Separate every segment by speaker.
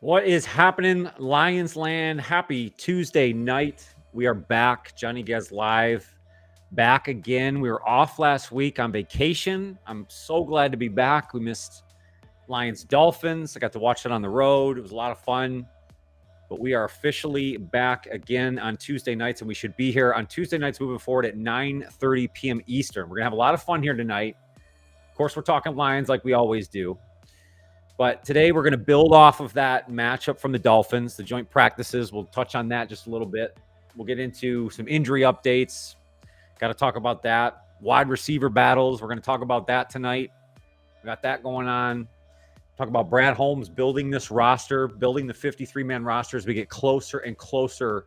Speaker 1: What is happening, Lions Land? Happy Tuesday night. We are back. Johnny Gaz live. Back again. We were off last week on vacation. I'm so glad to be back. We missed Lions Dolphins. I got to watch it on the road. It was a lot of fun. But we are officially back again on Tuesday nights, and we should be here on Tuesday nights moving forward at 9:30 p.m. Eastern. We're going to have a lot of fun here tonight. Of course, we're talking Lions like we always do. But today we're going to build off of that matchup from the Dolphins, the joint practices. We'll touch on that just a little bit. We'll get into some injury updates. Got to talk about that. Wide receiver battles. We're going to talk about that tonight. We got that going on. Talk about Brad Holmes building this roster, building the 53-man roster as we get closer and closer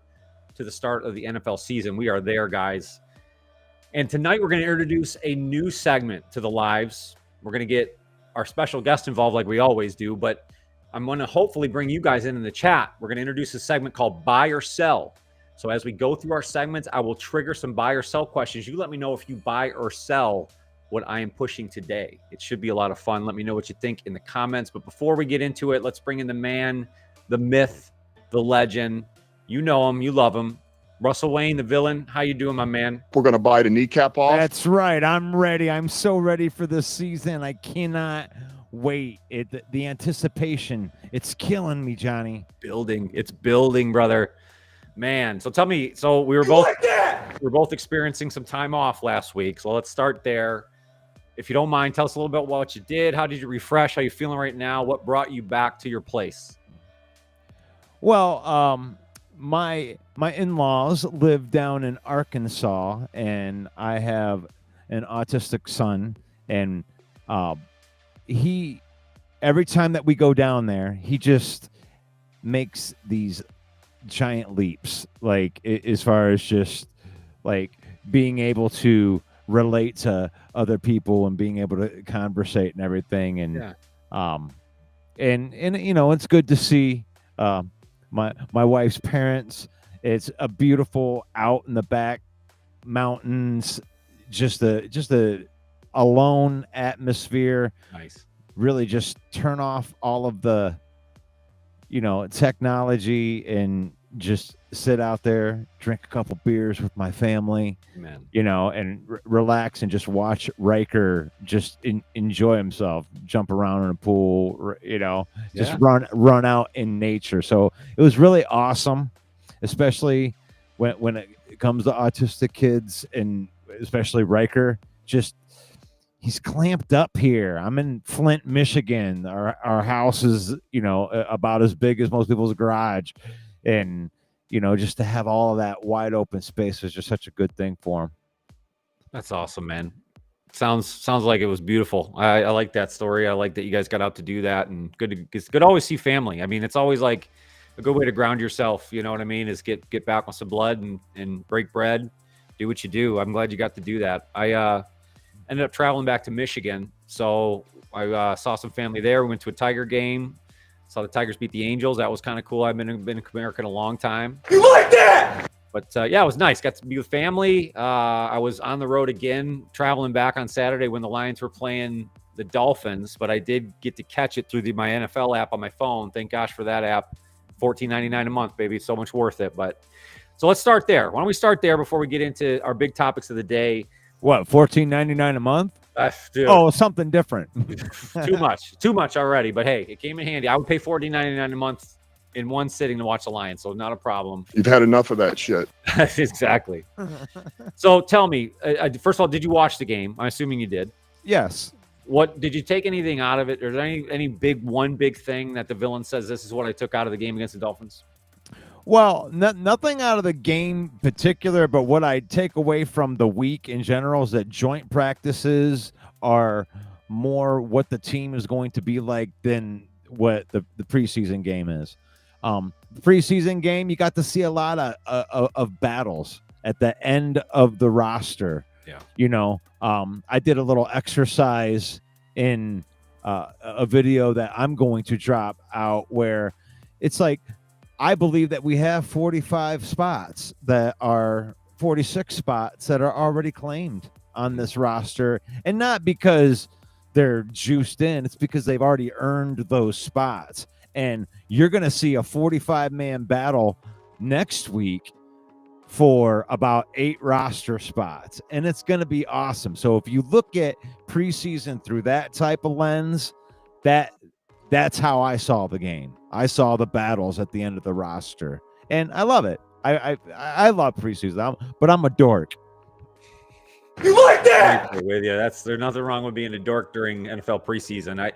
Speaker 1: to the start of the NFL season. We are there, guys. And tonight we're going to introduce a new segment to the lives. We're going to get our special guest involved like we always do, but I'm going to hopefully bring you guys in the chat. We're going to introduce a segment called Buy or Sell. So as we go through our segments, I will trigger some buy or sell questions. You let me know if you buy or sell what I am pushing today. It should be a lot of fun. Let me know what you think in the comments. But before we get into it, let's bring in the man, the myth, the legend. You know him. You love him. Russell Wayne, the villain. How you doing, my man?
Speaker 2: We're going to bite a kneecap off.
Speaker 3: That's right. I'm ready. I'm so ready for this season. I cannot wait. The anticipation, it's killing me, Johnny.
Speaker 1: It's building, brother. Man, so tell me. So we were both experiencing some time off last week. So let's start there. If you don't mind, tell us a little bit about what you did. How did you refresh? How you feeling right now? What brought you back to your place?
Speaker 3: Well, my in-laws live down in Arkansas, and I have an autistic son, and he every time that we go down there, he just makes these giant leaps, like as far as just like being able to relate to other people and being able to conversate and everything, and and you know, it's good to see my wife's parents. It's a beautiful out in the back mountains, just a alone atmosphere.
Speaker 1: Nice.
Speaker 3: Really just turn off all of the, you know, technology and just sit out there, drink a couple beers with my family,
Speaker 1: Amen.
Speaker 3: You know, and relax and just watch Riker just enjoy himself, jump around in a pool, you know, just run out in nature. So it was really awesome, especially when it comes to autistic kids, and especially Riker. Just he's clamped up here. I'm in Flint, Michigan. Our house is, you know, about as big as most people's garage, and you know, just to have all of that wide open space was just such a good thing for him.
Speaker 1: That's awesome, man. Sounds like it was beautiful. I like that story. I like that you guys got out to do that, and it's good to always see family. I mean, it's always like a good way to ground yourself. You know what I mean? Is get back on some blood and break bread, do what you do. I'm glad you got to do that. I ended up traveling back to Michigan, so I saw some family there. We went to a Tiger game. Saw the Tigers beat the Angels. That was kind of cool. I've been American a long time.
Speaker 2: You like that?
Speaker 1: But yeah, it was nice. Got to be with family. I was on the road again, traveling back on Saturday when the Lions were playing the Dolphins. But I did get to catch it through my NFL app on my phone. Thank gosh for that app. $14.99 a month, baby. So much worth it. But so let's start there. Why don't we start there before we get into our big topics of the day?
Speaker 3: What, $14.99 a month?
Speaker 1: Dude,
Speaker 3: oh, something different.
Speaker 1: too much already. But hey, it came in handy. I would pay $14.99 a month in one sitting to watch the Lions, so not a problem.
Speaker 2: You've had enough of that shit.
Speaker 1: Exactly. So tell me, first of all, did you watch the game? I'm assuming you did.
Speaker 3: Yes.
Speaker 1: What did you take anything out of it? Is there any big thing that the villain says this is what I took out of the game against the Dolphins?
Speaker 3: Well, nothing out of the game particular, but what I take away from the week in general is that joint practices are more what the team is going to be like than what the preseason game is. The preseason game, you got to see a lot of battles at the end of the roster.
Speaker 1: Yeah.
Speaker 3: You know, I did a little exercise in a video that I'm going to drop out where it's like, I believe that we have 45 spots that are 46 spots that are already claimed on this roster, and not because they're juiced in. It's because they've already earned those spots. And you're going to see a 45-man battle next week for about 8 roster spots, and it's going to be awesome. So if you look at preseason through that type of lens, that's how I saw the game. I saw the battles at the end of the roster, and I love it. I love preseason, but I'm a dork.
Speaker 2: You like that?
Speaker 1: With you. There's nothing wrong with being a dork during NFL preseason.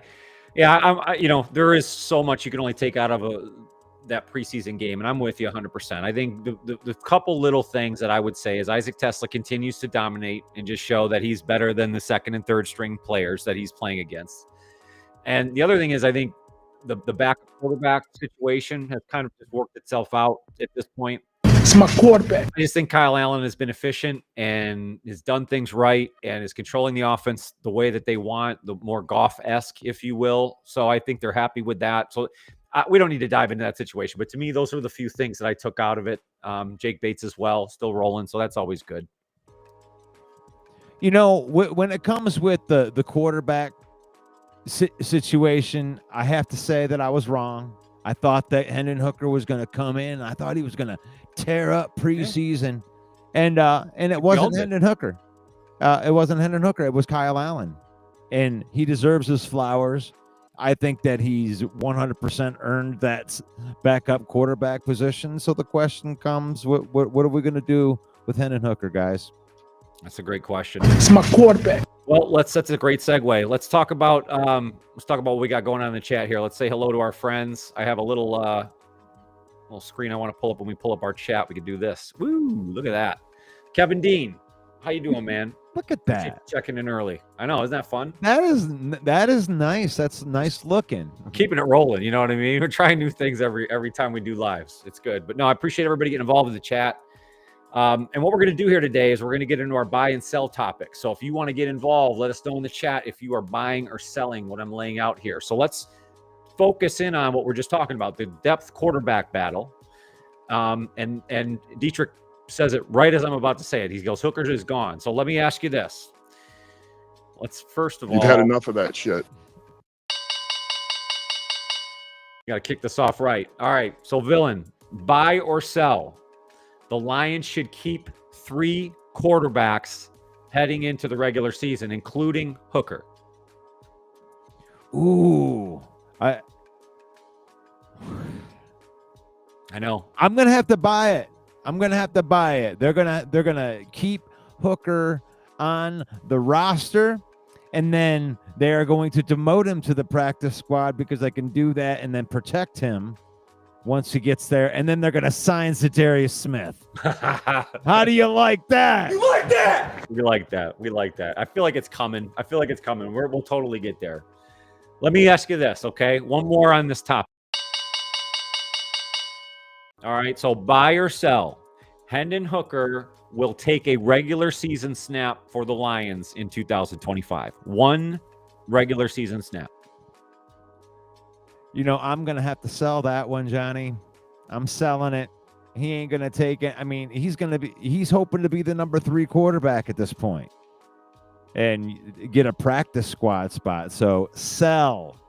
Speaker 1: There is so much you can only take out of that preseason game, and I'm with you 100%. I think the couple little things that I would say is Isaac Tesla continues to dominate and just show that he's better than the second and third string players that he's playing against. And the other thing is, I think the backup quarterback situation has kind of just worked itself out at this point.
Speaker 2: It's my quarterback.
Speaker 1: I just think Kyle Allen has been efficient and has done things right and is controlling the offense the way that they want, the more Goff-esque, if you will. So I think they're happy with that. So we don't need to dive into that situation. But to me, those are the few things that I took out of it. Jake Bates as well, still rolling. So that's always good.
Speaker 3: You know, when it comes with the quarterback situation, I have to say that I was wrong. I thought that Hendon Hooker was going to come in. I thought he was going to tear up preseason, and it wasn't Hendon Hooker. It wasn't Hendon Hooker. It was Kyle Allen, and he deserves his flowers. I think that he's 100% earned that backup quarterback position. So the question comes: what are we going to do with Hendon Hooker, guys?
Speaker 1: That's a great question.
Speaker 2: It's my quarterback.
Speaker 1: Well, that's a great segue. Let's talk about what we got going on in the chat here. Let's say hello to our friends. I have a little screen I want to pull up when we pull up our chat. We could do this. Woo! Look at that. Kevin Dean, how you doing, man?
Speaker 3: Look at that.
Speaker 1: Checking in early. I know, isn't that fun?
Speaker 3: That is nice. That's nice looking.
Speaker 1: I'm keeping it rolling. You know what I mean? We're trying new things every time we do lives. It's good. But no, I appreciate everybody getting involved in the chat. And what we're going to do here today is we're going to get into our buy and sell topic. So if you want to get involved, let us know in the chat if you are buying or selling what I'm laying out here. So let's focus in on what we're just talking about, the depth quarterback battle. And Dietrich says it right as I'm about to say it. He goes, Hooker is gone. So let me ask you this. Let's first of all.
Speaker 2: You've had enough of that shit.
Speaker 1: You got to kick this off right. All right. So villain, buy or sell. The Lions should keep 3 quarterbacks heading into the regular season, including Hooker.
Speaker 3: Ooh, I
Speaker 1: know.
Speaker 3: I'm gonna have to buy it. They're gonna keep Hooker on the roster, and then they are going to demote him to the practice squad because they can do that and then protect him once he gets there, and then they're going to sign Zadarius Smith. How do you like that?
Speaker 2: You like that?
Speaker 1: We like that. I feel like it's coming. We'll totally get there. Let me ask you this, okay? One more on this topic. All right, so buy or sell. Hendon Hooker will take a regular season snap for the Lions in 2025. 1 regular season snap.
Speaker 3: You know, I'm going to have to sell that one, Johnny. I'm selling it. He ain't going to take it. I mean, he's hoping to be the number 3 quarterback at this point and get a practice squad spot. So sell.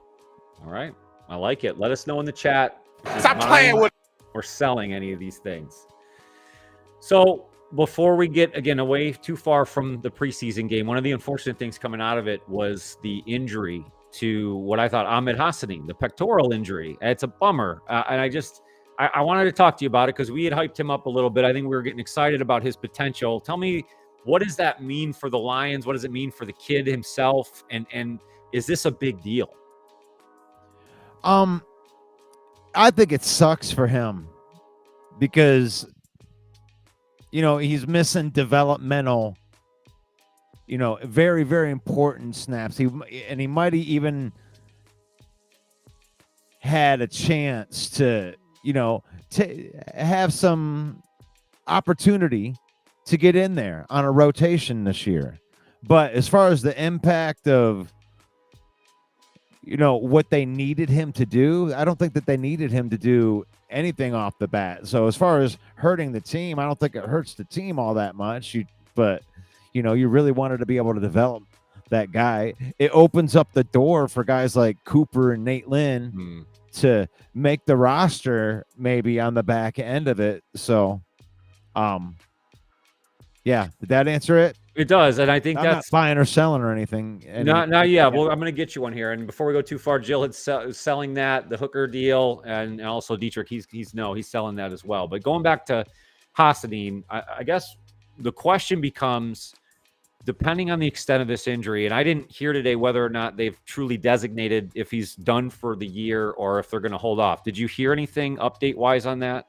Speaker 1: All right. I like it. Let us know in the chat.
Speaker 2: Stop playing with
Speaker 1: or selling any of these things. So before we get, again, away too far from the preseason game, one of the unfortunate things coming out of it was the injury to what I thought Ahmed Hassani, the pectoral injury. It's a bummer. And I wanted to talk to you about it because we had hyped him up a little bit. I think we were getting excited about his potential. Tell me, what does that mean for the Lions? What does it mean for the kid himself? And is this a big deal?
Speaker 3: I think it sucks for him because, you know, he's missing developmental, you know, very, very important snaps. He might have even had a chance to, you know, to have some opportunity to get in there on a rotation this year. But as far as the impact of, you know, what they needed him to do, I don't think that they needed him to do anything off the bat. So as far as hurting the team, I don't think it hurts the team all that much. But, you know, you really wanted to be able to develop that guy. It opens up the door for guys like Cooper and Nate Lynn to make the roster maybe on the back end of it. So, yeah, did that answer it?
Speaker 1: It does, and I think
Speaker 3: I'm
Speaker 1: that's
Speaker 3: not buying or selling or anything.
Speaker 1: not yet. Well, I'm going to get you one here, and before we go too far, Jill is selling the Hooker deal, and also Dietrich. He's selling that as well. But going back to Hassanin, I guess the question becomes, depending on the extent of this injury, and I didn't hear today whether or not they've truly designated if he's done for the year or if they're going to hold off. Did you hear anything update-wise on that?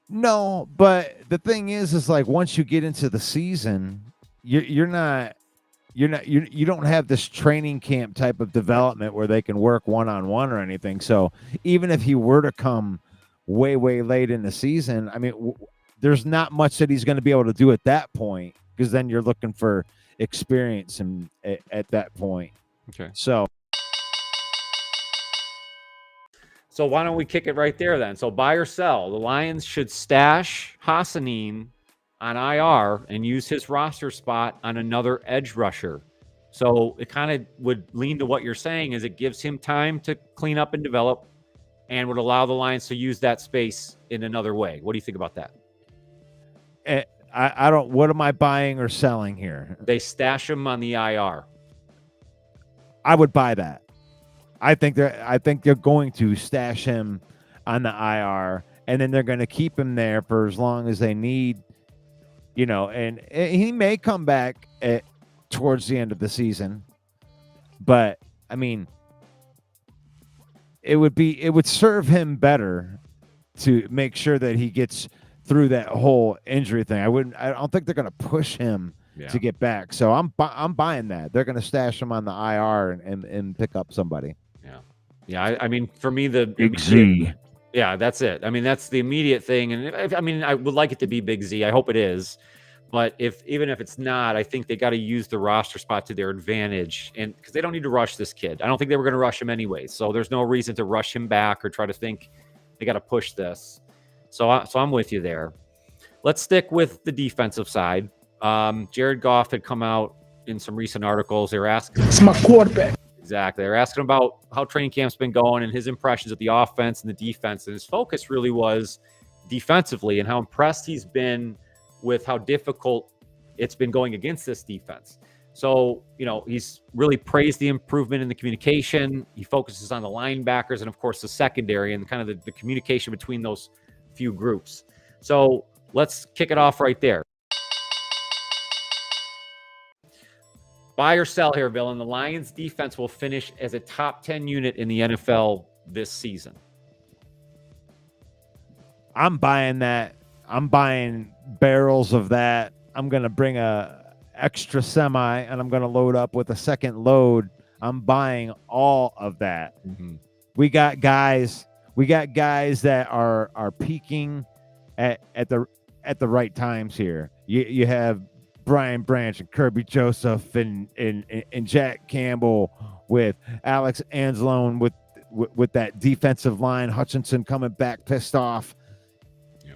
Speaker 3: No, but the thing is like once you get into the season, you don't have this training camp type of development where they can work one-on-one or anything. So even if he were to come way late in the season, I mean, there's not much that he's going to be able to do at that point, because then you're looking for experience and at that point.
Speaker 1: Okay.
Speaker 3: So
Speaker 1: why don't we kick it right there then? So buy or sell. The Lions should stash Hassanin on IR and use his roster spot on another edge rusher. So it kind of would lean to what you're saying, is it gives him time to clean up and develop and would allow the Lions to use that space in another way. What do you think about that?
Speaker 3: I don't, what am I buying or selling here?
Speaker 1: They stash him on the IR.
Speaker 3: I would buy that. I think they're going to stash him on the IR, and then they're going to keep him there for as long as they need, and he may come back towards the end of the season. But I mean, it would serve him better to make sure that he gets through that whole injury thing. I don't think they're going to push him to get back. So I'm buying that. They're going to stash him on the IR and pick up somebody.
Speaker 1: Yeah. I mean, for me, the
Speaker 3: Big Z.
Speaker 1: Yeah, that's it. I mean, that's the immediate thing. And I mean, I would like it to be Big Z. I hope it is. But even if it's not, I think they got to use the roster spot to their advantage, and because they don't need to rush this kid. I don't think they were going to rush him anyway. So there's no reason to rush him back or try to think they got to push this. So I'm with you there. Let's stick with the defensive side. Jared Goff had come out in some recent articles. They were asking,
Speaker 2: It's my quarterback.
Speaker 1: Exactly. They're asking about how training camp's been going and his impressions of the offense and the defense. And his focus really was defensively and how impressed he's been with how difficult it's been going against this defense. So, he's really praised the improvement in the communication. He focuses on the linebackers and, of course, the secondary and kind of the communication between those few groups. So let's kick it off right there. Buy or sell here, Bill, and the Lions defense will finish as a top 10 unit in the NFL this season.
Speaker 3: I'm buying that. I'm buying barrels of that. I'm going to bring a extra semi and I'm going to load up with a second load. I'm buying all of that.
Speaker 1: Mm-hmm.
Speaker 3: We got guys that are peaking at the right times here. You have Brian Branch and Kirby Joseph and Jack Campbell with Alex Anzalone with that defensive line. Hutchinson coming back pissed off.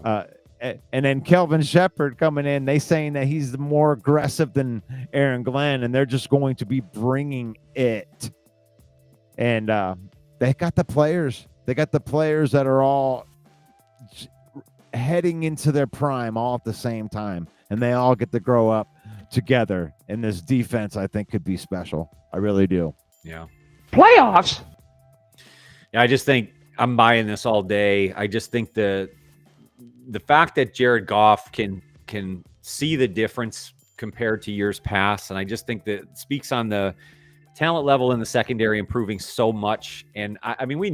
Speaker 3: Yep. And then Kelvin Shepard coming in. They saying that he's more aggressive than Aaron Glenn, and they're just going to be bringing it. And they got the players. They got the players that are all heading into their prime all at the same time, and they all get to grow up together. And this defense, I think, could be special. I really do.
Speaker 1: Yeah.
Speaker 2: Playoffs.
Speaker 1: Yeah, I just think I'm buying this all day. I just think the fact that Jared Goff can see the difference compared to years past, and I just think that speaks on the talent level in the secondary improving so much. And I mean, we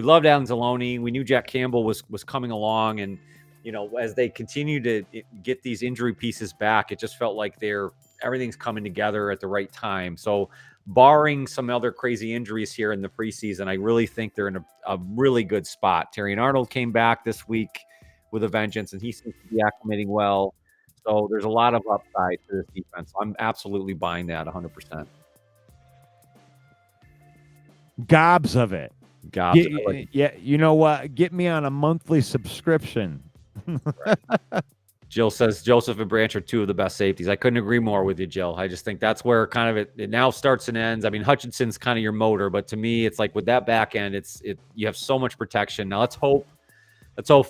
Speaker 1: loved Anzalone. We knew Jack Campbell was coming along, and as they continue to get these injury pieces back, it just felt like everything's coming together at the right time. So barring some other crazy injuries here in the preseason, I really think they're in a really good spot. Terrion Arnold came back this week with a vengeance, and he seems to be acclimating well. So there's a lot of upside to this defense. I'm absolutely buying that 100%.
Speaker 3: Gobs of it.
Speaker 1: Gobs.
Speaker 3: Yeah, you know what? Get me on a monthly subscription.
Speaker 1: Right. Jill says Joseph and Branch are two of the best safeties. I couldn't agree more with you, Jill. I just think that's where kind of it now starts and ends. I mean, Hutchinson's kind of your motor, but to me, it's like with that back end, you have so much protection. Now let's hope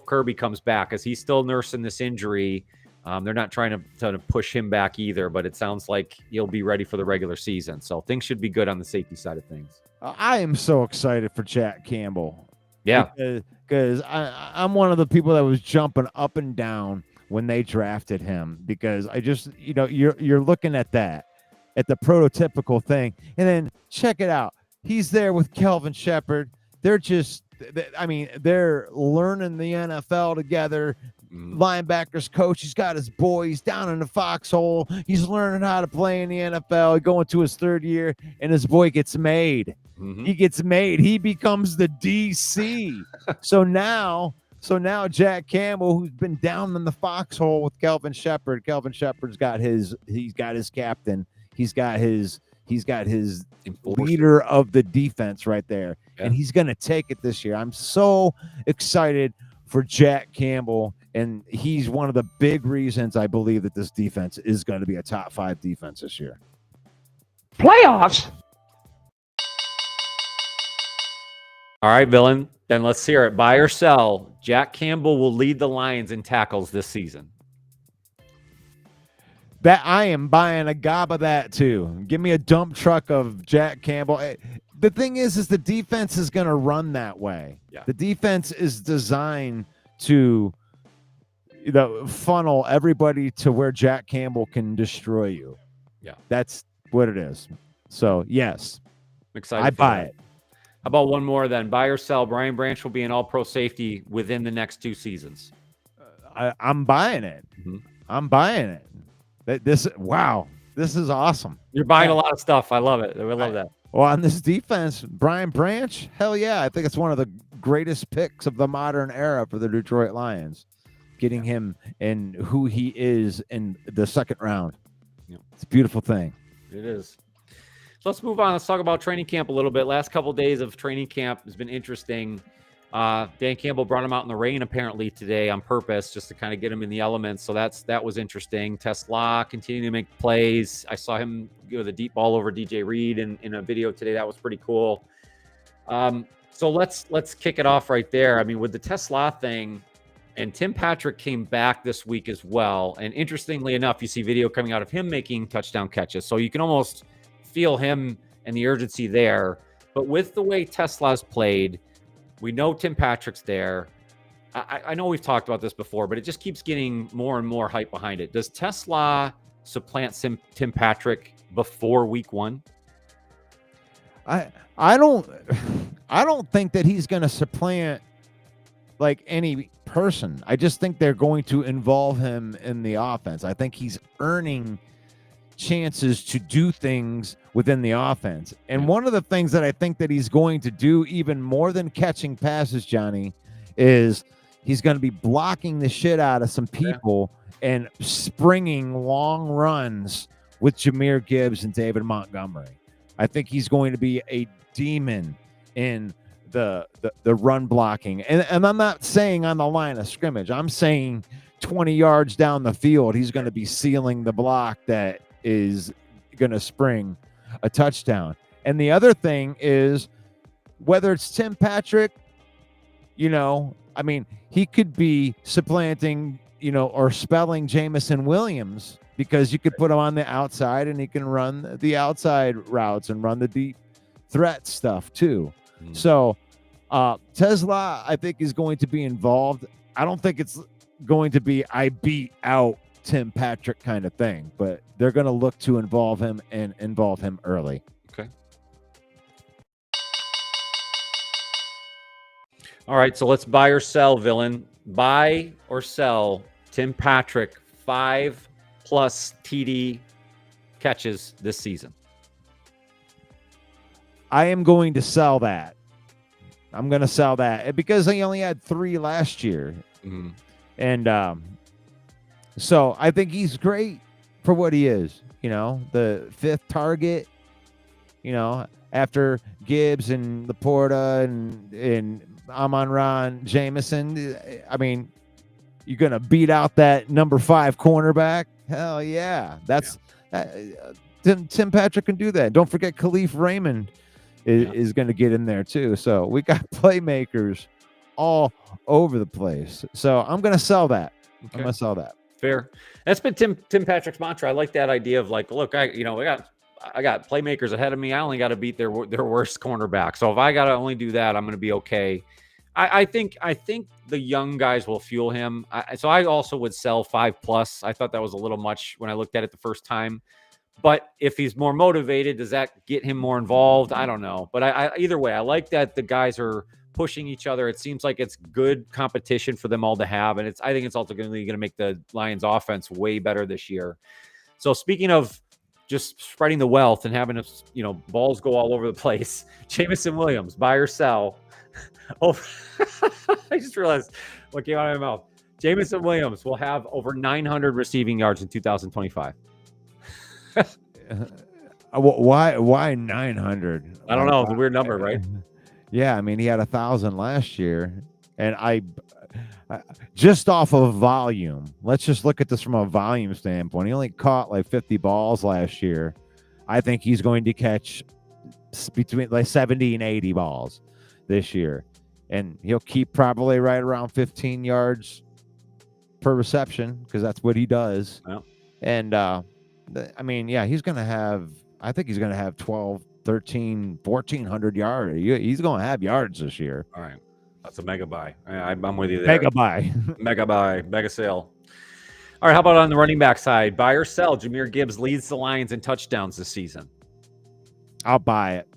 Speaker 1: Kirby comes back, as he's still nursing this injury. They're not trying to push him back either, but it sounds like he'll be ready for the regular season. So things should be good on the safety side of things.
Speaker 3: I am so excited for Jack Campbell.
Speaker 1: Yeah,
Speaker 3: because I'm one of the people that was jumping up and down when they drafted him, because I just, you're looking at that, at the prototypical thing, and then check it out. He's there with Kelvin Shepard. They're learning the NFL together. Linebackers coach, he's got his boys down in the foxhole. He's learning how to play in the NFL, going to his third year, and his boy gets made. He gets made. He becomes the DC. So now Jack Campbell, who's been down in the foxhole with Kelvin Shepard. Kelvin Shepard's got his captain. He's got his leader of the defense right there. Yeah. And he's going to take it this year. I'm so excited for Jack Campbell, and he's one of the big reasons I believe that this defense is going to be a top 5 defense this year.
Speaker 2: Playoffs?
Speaker 1: All right, Villain. Then let's hear it. Buy or sell. Jack Campbell will lead the Lions in tackles this season.
Speaker 3: That I am buying a gob of that too. Give me a dump truck of Jack Campbell. The thing is the defense is going to run that way. Yeah. The defense is designed to funnel everybody to where Jack Campbell can destroy you.
Speaker 1: Yeah,
Speaker 3: that's what it is. So yes,
Speaker 1: I'm excited.
Speaker 3: I buy it.
Speaker 1: How about one more then? Buy or sell. Brian Branch will be an all-pro safety within the next 2 seasons.
Speaker 3: I'm buying it. I'm buying it. This is awesome.
Speaker 1: You're buying a lot of stuff. I love it. I love that.
Speaker 3: Well, on this defense, Brian Branch, hell yeah. I think it's one of the greatest picks of the modern era for the Detroit Lions. Getting him and who he is in the second round.
Speaker 1: Yep.
Speaker 3: It's a beautiful thing.
Speaker 1: It is. So let's move on. Let's talk about training camp a little bit. Last couple of days of training camp has been interesting. Dan Campbell brought him out in the rain apparently today on purpose, just to kind of get him in the elements. So that was interesting. Tesla continuing to make plays. I saw him go the deep ball over DJ Reed in a video today. That was pretty cool. So let's kick it off right there. I mean, with the Tesla thing, and Tim Patrick came back this week as well. And interestingly enough, you see video coming out of him making touchdown catches. So you can almost feel him and the urgency there. But with the way Tesla's played, we know Tim Patrick's there. I know we've talked about this before, but it just keeps getting more and more hype behind it. Does Tesla supplant Tim Patrick before week 1?
Speaker 3: I don't think that he's going to supplant like any person. I just think they're going to involve him in the offense. I think he's earning chances to do things within the offense. And one of the things that I think that he's going to do even more than catching passes, Johnny, is he's going to be blocking the shit out of some people and springing long runs with Jahmyr Gibbs and David Montgomery. I think he's going to be a demon in the run blocking. And I'm not saying on the line of scrimmage. I'm saying 20 yards down the field, he's going to be sealing the block that is going to spring a touchdown. And the other thing is, whether it's Tim Patrick, I mean, he could be supplanting, or spelling Jamison Williams, because you could put him on the outside and he can run the outside routes and run the deep threat stuff too. So Tesla, I think, is going to be involved. I don't think it's going to be I beat out Tim Patrick kind of thing, but they're going to look to involve him and involve him early.
Speaker 1: Okay. All right, so let's buy or sell, Villain. Buy or sell Tim Patrick 5+ TD catches this season.
Speaker 3: I am going to sell that. I'm going to sell that because he only had 3 last year. And so I think he's great for what he is. The 5th target, after Gibbs and Laporta and Amon-Ra Jameson. I mean, you're gonna beat out that number 5 cornerback. Hell yeah, that's Tim Patrick can do that. Don't forget Khalif Raymond is going to get in there too. So we got playmakers all over the place. So I'm going to sell that. Okay. I'm going to sell that.
Speaker 1: Fair. That's been Tim Patrick's mantra. I like that idea of like, look, I got playmakers ahead of me. I only got to beat their worst cornerback. So if I got to only do that, I'm going to be okay. I think the young guys will fuel him. So I also would sell 5+. I thought that was a little much when I looked at it the first time. But if he's more motivated, does that get him more involved? I don't know. But either way, I like that the guys are pushing each other. It seems like it's good competition for them all to have. And I think it's ultimately going to make the Lions offense way better this year. So speaking of just spreading the wealth and having balls go all over the place, Jameson Williams, buy or sell. Oh, I just realized what came out of my mouth. Jameson Williams will have over 900 receiving yards in 2025.
Speaker 3: Why 900?
Speaker 1: I don't know. It's a weird number, right?
Speaker 3: Yeah, I mean, he had 1,000 last year, and I just off of volume. Let's just look at this from a volume standpoint. He only caught like 50 balls last year. I think he's going to catch between like 70 and 80 balls this year, and he'll keep probably right around 15 yards per reception because that's what he does. Yeah. And I mean, yeah, he's going to have, I think he's going to have 12, 13, 1,400 yards. He's going to have yards this year.
Speaker 1: All right. That's a mega buy. I'm with you there.
Speaker 3: Mega buy.
Speaker 1: Mega buy. Mega sale. All right. How about on the running back side? Buy or sell? Jahmyr Gibbs leads the Lions in touchdowns this season.
Speaker 3: I'll buy it.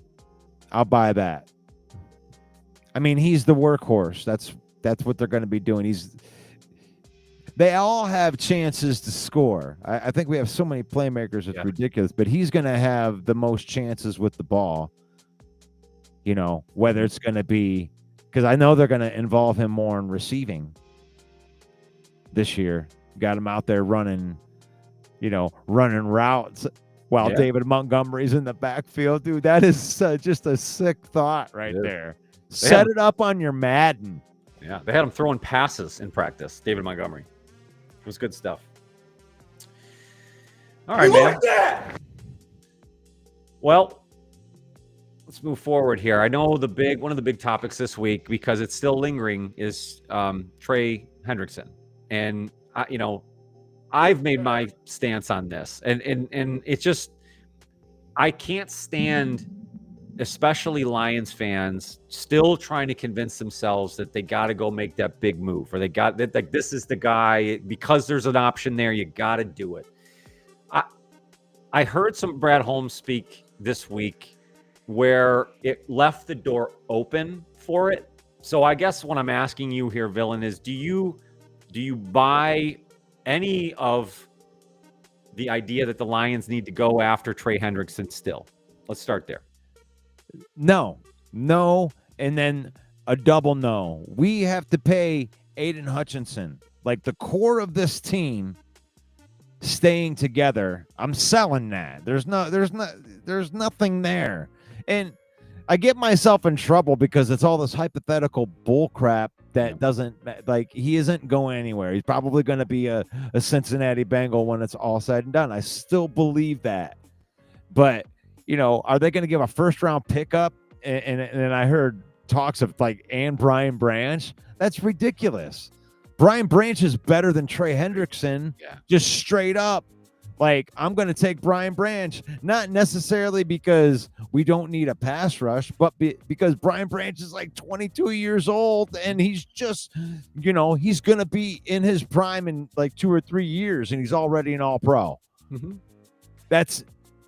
Speaker 3: I'll buy that. I mean, he's the workhorse. That's what they're going to be doing. They all have chances to score. I think we have so many playmakers, it's ridiculous. But he's going to have the most chances with the ball. Whether it's going to be, because I know they're going to involve him more in receiving this year. Got him out there running routes while David Montgomery's in the backfield. Dude, that is just a sick thought right there. Set it up on your Madden.
Speaker 1: Yeah, they had him throwing passes in practice, David Montgomery. It was good stuff. All right, man. Like that? Well, let's move forward here. I know one of the big topics this week, because it's still lingering, is Trey Hendrickson. And I've made my stance on this, and it's just, I can't stand, especially Lions fans, still trying to convince themselves that they got to go make that big move, or they got that, like, this is the guy because there's an option there. You got to do it. I heard some Brad Holmes speak this week where it left the door open for it. So I guess what I'm asking you here, Villain, is do you buy any of the idea that the Lions need to go after Trey Hendrickson still? Let's start there.
Speaker 3: No, and then a double no. We have to pay Aiden Hutchinson, like the core of this team, staying together. I'm selling that. There's nothing there, and I get myself in trouble because it's all this hypothetical bull crap that doesn't, like, he isn't going anywhere. He's probably going to be a Cincinnati Bengal when it's all said and done. I still believe that, but are they going to give a first-round pickup? And I heard talks of Brian Branch. That's ridiculous. Brian Branch is better than Trey Hendrickson. Yeah. Just straight up. I'm going to take Brian Branch, not necessarily because we don't need a pass rush, but because Brian Branch is 22 years old, and he's just, he's going to be in his prime in 2 or 3 years, and he's already an all-pro. Mm-hmm. That's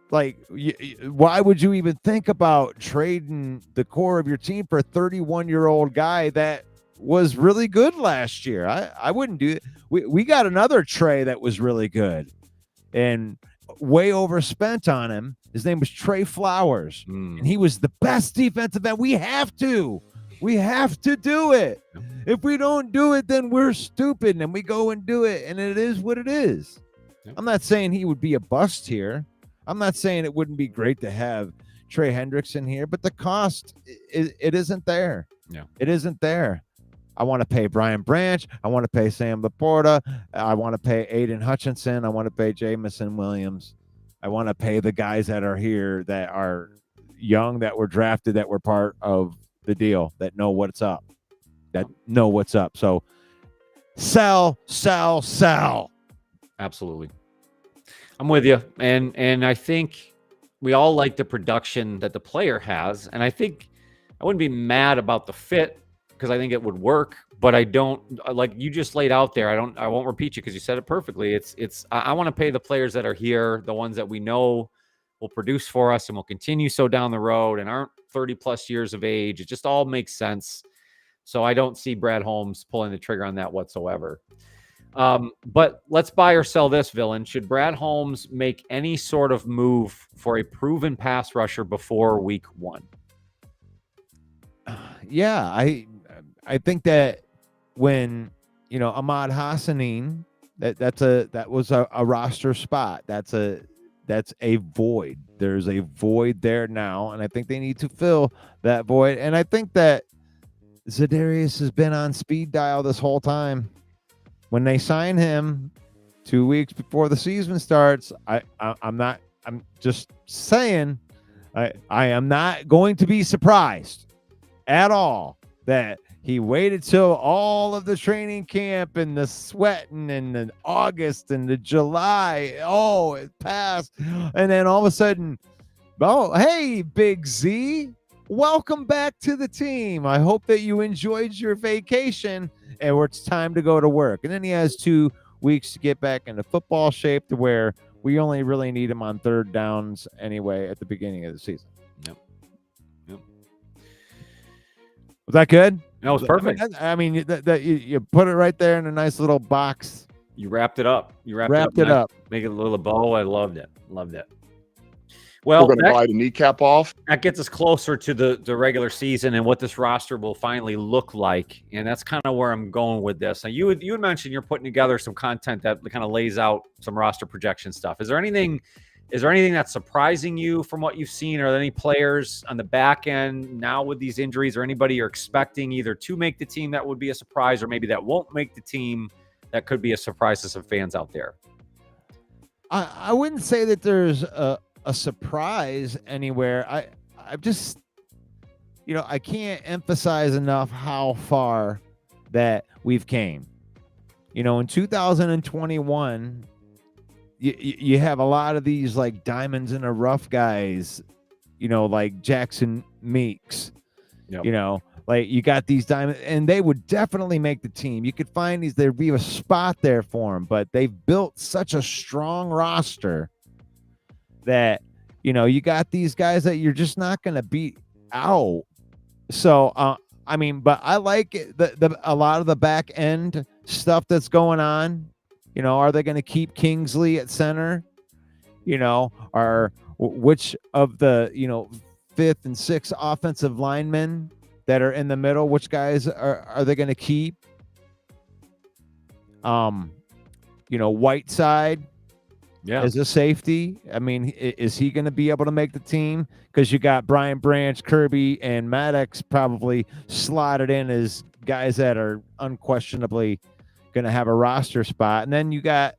Speaker 3: why would you even think about trading the core of your team for a 31-year-old guy that was really good last year? I wouldn't do it. We got another Trey that was really good and way overspent on him. His name was Trey Flowers, and he was the best defensive end. We have to do it. If we don't do it, then we're stupid, and we go and do it, and it is what it is. I'm not saying he would be a bust here. I'm not saying it wouldn't be great to have Trey Hendrickson here, but the cost, it isn't there. Yeah, it isn't there. I want to pay Brian Branch. I want to pay Sam Laporta. I want to pay Aiden Hutchinson. I want to pay Jamison Williams. I want to pay the guys that are here that are young, that were drafted, that were part of the deal, that know what's up, So sell.
Speaker 1: Absolutely. I'm with you. And I think we all like the production that the player has. And I think I wouldn't be mad about the fit because I think it would work, but I don't, like you just laid out there. I won't repeat you because you said it perfectly. I want to pay the players that are here, the ones that we know will produce for us and will continue so down the road and aren't 30 plus years of age. It just all makes sense. So I don't see Brad Holmes pulling the trigger on that whatsoever. But let's buy or sell this, Villain. Should Brad Holmes make any sort of move for a proven pass rusher before week 1?
Speaker 3: Yeah, I think that when Ahmad Hassanin, that was a roster spot. That's a void. There's a void there now, and I think they need to fill that void. And I think that Za'Darius has been on speed dial this whole time. When they sign him 2 weeks before the season starts, I'm just saying, I am not going to be surprised at all that he waited till all of the training camp and the sweating and the August and the July. Oh, it passed. And then all of a sudden, oh, hey, Big Z, welcome back to the team. I hope that you enjoyed your vacation and it's time to go to work. And then he has 2 weeks to get back into football shape to where we only really need him on third downs anyway at the beginning of the season.
Speaker 1: Yep.
Speaker 3: Was that good?
Speaker 1: No, it's perfect.
Speaker 3: I mean, you put it right there in a nice little box.
Speaker 1: You wrapped it up.
Speaker 3: Wrapped it up.
Speaker 1: Make it a little bow. I loved it. Well,
Speaker 4: we're going to bite a kneecap off.
Speaker 1: That gets us closer to the regular season and what this roster will finally look like. And that's kind of where I'm going with this. Now, you had mentioned you're putting together some content that kind of lays out some roster projection stuff. Is there anything that's surprising you from what you've seen? Are there any players on the back end now with these injuries, or anybody you're expecting either to make the team that would be a surprise, or maybe that won't make the team that could be a surprise to some fans out there?
Speaker 3: I wouldn't say that there's a surprise anywhere. I just, I can't emphasize enough how far that we've came. In 2021, you have a lot of these like diamonds in the rough guys, like Jackson Meeks, like you got these diamonds, and they would definitely make the team. You could find there'd be a spot there for them, but they've built such a strong roster that you got these guys that you're just not going to beat out. So but I like a lot of the back end stuff that's going on. Are they going to keep Kingsley at center? Are which of the 5th and 6th offensive linemen that are in the middle, which guys are they going to keep? Whiteside, as a safety. I mean, is he going to be able to make the team? Because you got Brian Branch, Kirby, and Maddox probably slotted in as guys that are unquestionably going to have a roster spot. And then you got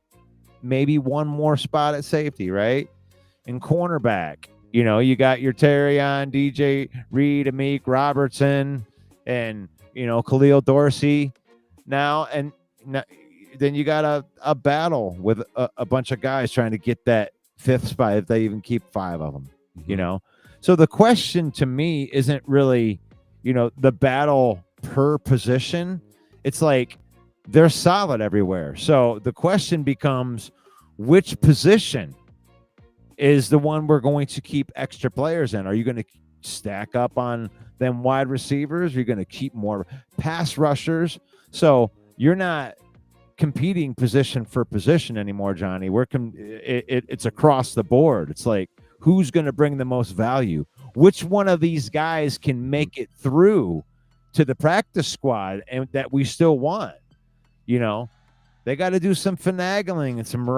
Speaker 3: maybe one more spot at safety, right? And cornerback. You got your Terrion, DJ Reed, Amik Robertson, and, Khalil Dorsey now. And then you got a battle with a bunch of guys trying to get that 5th spot if they even keep 5 of them, So the question to me isn't really, the battle per position. It's like they're solid everywhere. So the question becomes, which position is the one we're going to keep extra players in? Are you going to stack up on them wide receivers? Are you going to keep more pass rushers? So you're not competing position for position anymore, Johnny. It's across the board. It's like, who's going to bring the most value? Which one of these guys can make it through to the practice squad and that we still want? They got to do some finagling and some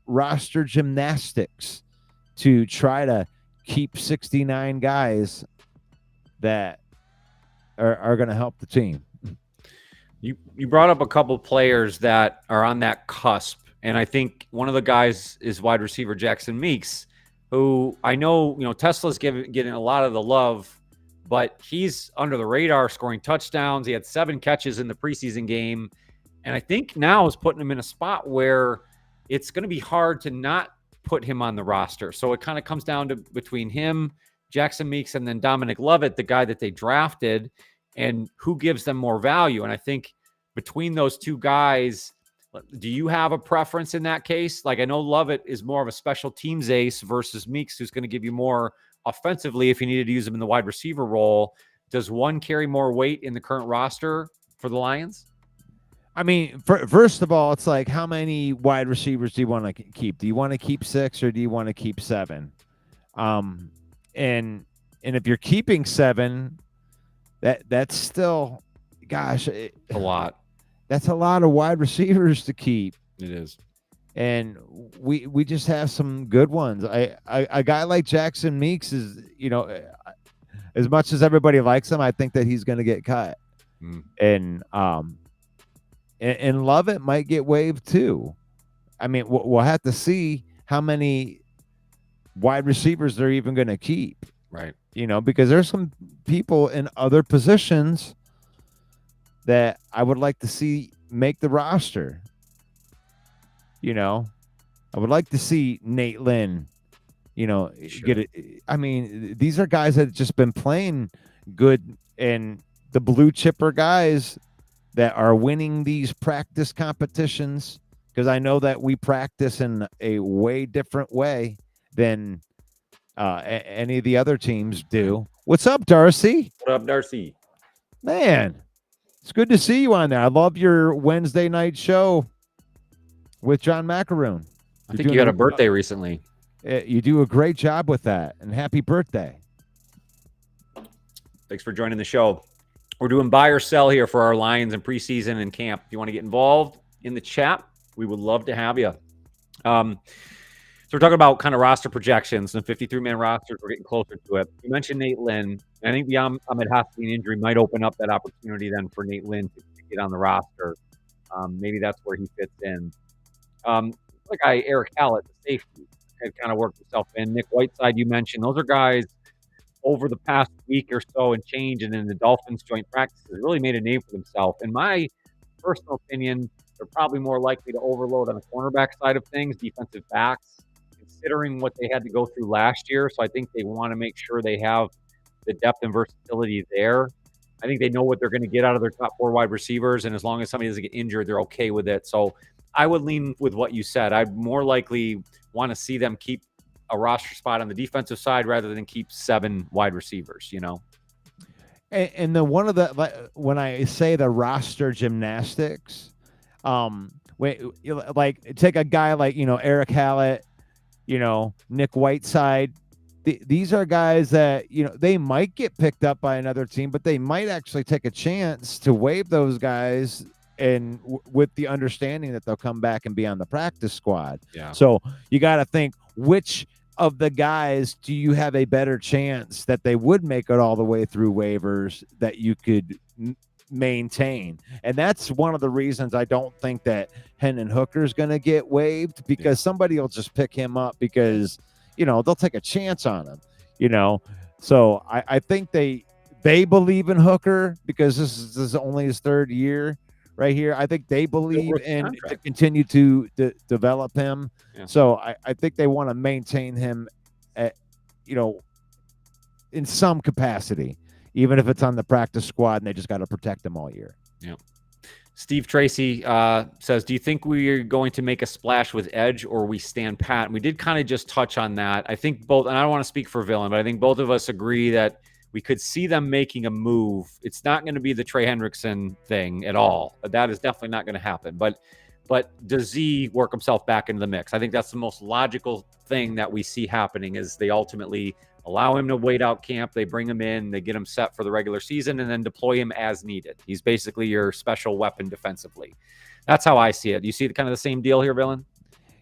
Speaker 3: roster gymnastics to try to keep 69 guys that are going to help the team.
Speaker 1: You brought up a couple players that are on that cusp, and I think one of the guys is wide receiver Jackson Meeks, who I know, Tesla's getting a lot of the love, but he's under the radar scoring touchdowns. He had 7 catches in the preseason game, and I think now is putting him in a spot where it's going to be hard to not put him on the roster. So it kind of comes down to between him, Jackson Meeks, and then Dominic Lovett, the guy that they drafted, and who gives them more value. And I think between those two guys, do you have a preference in that case? Like, I know Lovett is more of a special teams ace versus Meeks, who's going to give you more offensively if you needed to use him in the wide receiver role. Does one carry more weight in the current roster for the Lions?
Speaker 3: I mean, first of all, it's like, how many wide receivers do you want to keep? Do you want to keep 6 or do you want to keep 7? And if you're keeping 7, that's still, gosh,
Speaker 1: a lot.
Speaker 3: That's a lot of wide receivers to keep.
Speaker 1: It is.
Speaker 3: And we just have some good ones. A guy like Jackson Meeks is, as much as everybody likes him, I think that he's going to get cut. And Lovett might get waived too. I mean, we'll have to see how many wide receivers they're even going to keep.
Speaker 1: Right.
Speaker 3: Because there's some people in other positions that I would like to see make the roster. I would like to see Nate Lynn, get it. I mean, these are guys that have just been playing good, and the blue chipper guys that are winning these practice competitions, because I know that we practice in a way different way than any of the other teams do. What's up, Darcy?
Speaker 1: What up, Darcy?
Speaker 3: Man, it's good to see you on there. I love your Wednesday night show with John Macaroon.
Speaker 1: I think you had a birthday recently.
Speaker 3: You do a great job with that, and happy birthday.
Speaker 1: Thanks for joining the show. We're doing buy or sell here for our Lions in preseason and camp. If you want to get involved in the chat, we would love to have you. So we're talking about kind of roster projections and 53-man rosters. We're getting closer to it. You mentioned Nate Lynn. I think the Ahmed Hassan injury might open up that opportunity then for Nate Lynn to get on the roster. Maybe that's where he fits in. Like Eric Hallett, the safety, had kind of worked himself in. Nick Whiteside, you mentioned. Those are guys over the past week or so and change, and in the Dolphins joint practices, really made a name for themselves. In my personal opinion, they're probably more likely to overload on the cornerback side of things, defensive backs, considering what they had to go through last year. So I think they want to make sure they have the depth and versatility there. I think they know what they're going to get out of their top 4 wide receivers, and as long as somebody doesn't get injured, they're okay with it. So I would lean with what you said. I'd more likely want to see them keep a roster spot on the defensive side rather than keep 7 wide receivers,
Speaker 3: And then when I say the roster gymnastics, like take a guy like, Eric Hallett, Nick Whiteside. These are guys that, they might get picked up by another team, but they might actually take a chance to waive those guys, and with the understanding that they'll come back and be on the practice squad.
Speaker 1: Yeah.
Speaker 3: So you got to think, which of the guys do you have a better chance that they would make it all the way through waivers that you could maintain? And that's one of the reasons I don't think that Hendon Hooker is going to get waived, because somebody will just pick him up because, they'll take a chance on him, So I think they believe in Hooker because this is only his 3rd year right here. I think they believe in to continue to develop him. Yeah. So I think they want to maintain him at, in some capacity, even if it's on the practice squad and they just got to protect him all year.
Speaker 1: Yeah. Steve Tracy says, do you think we are going to make a splash with edge or we stand pat? And we did kind of just touch on that. I think both, and I don't want to speak for Villain, but I think both of us agree that we could see them making a move. It's not going to be the Trey Hendrickson thing at all. That is definitely not going to happen. But does Z work himself back into the mix? I think that's the most logical thing that we see happening, is they ultimately allow him to wait out camp. They bring him in, they get him set for the regular season, and then deploy him as needed. He's basically your special weapon defensively. That's how I see it. Do you see kind of the same deal here, Villain?